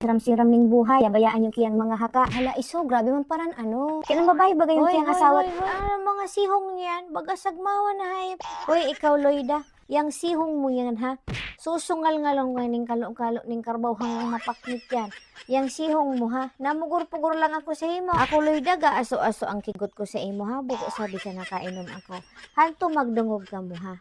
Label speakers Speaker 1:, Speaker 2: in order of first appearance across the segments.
Speaker 1: siram-siram ning buhay, bayaan yung kiyang mga haka. Hala, iso, grabe man paran ano. Kailan babae ba yung kiyang asawa? Mga sihong yan, bagasagmawa na hayop. Hoy, ikaw, Loida, yang sihong mo yan, ha? Susungal nga lang ning kalo-kalo ning karbaw hanggang mapaknit yan. Yang sihong mo, ha? Namugur-pugur lang ako sa imo. Ako, Loida, aso-aso ang kigot ko sa imo, ha? Buko sabi sa nakainom ako. Hanto magdungog ka mo, ha?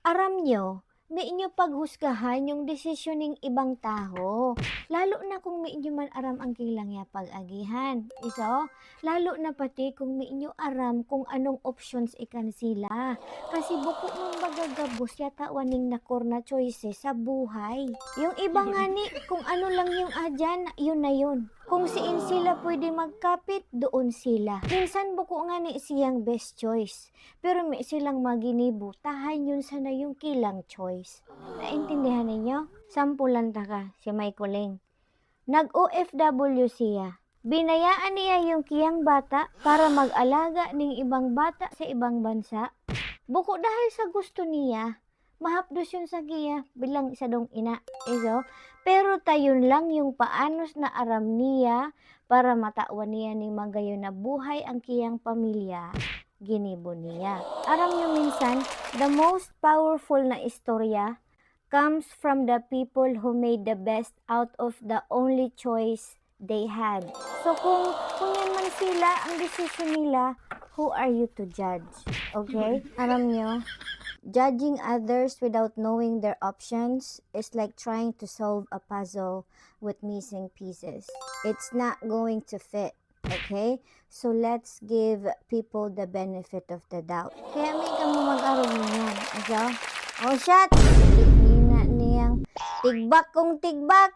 Speaker 1: Aram nyo, may inyo paghusgahan yung desisyon ng ibang tao. Lalo na kung may inyo man aram ang kilang ya pag-agihan. Iso, lalo na pati kung may inyo aram kung anong options ikan sila. Kasi buko mong magagabos yata waning nakor na choices sa buhay. Yung ibang ngani, kung ano lang yung adyan, yun na yun. Kung siin sila pwede magkapit, doon sila. Minsan buko nga ni siyang best choice. Pero may silang maginibo, tahan yun sana yung kilang choice. Naintindihan ninyo? Sampulan ta ka, si Michaeling. Nag-OFW siya. Binayaan niya yung kiyang bata para mag-alaga ng ibang bata sa ibang bansa. Buko dahil sa gusto niya, mahapdos yun sa giya bilang isa dong ina. Pero tayon lang yung paanos na aram niya para matawan niya ni magayon na buhay ang kiyang pamilya. Ginibo niya. Aram nyo minsan, the most powerful na istorya comes from the people who made the best out of the only choice they had. So kung yan man sila, ang decision nila, who are you to judge? Okay? Aram nyo, judging others without knowing their options is like trying to solve a puzzle with missing pieces. It's not going to fit. Okay? So let's give people the benefit of the doubt. Kaya may ka mo mag-aron niyan. Oh, shot! Tignan niyang tigbak kong tigbak!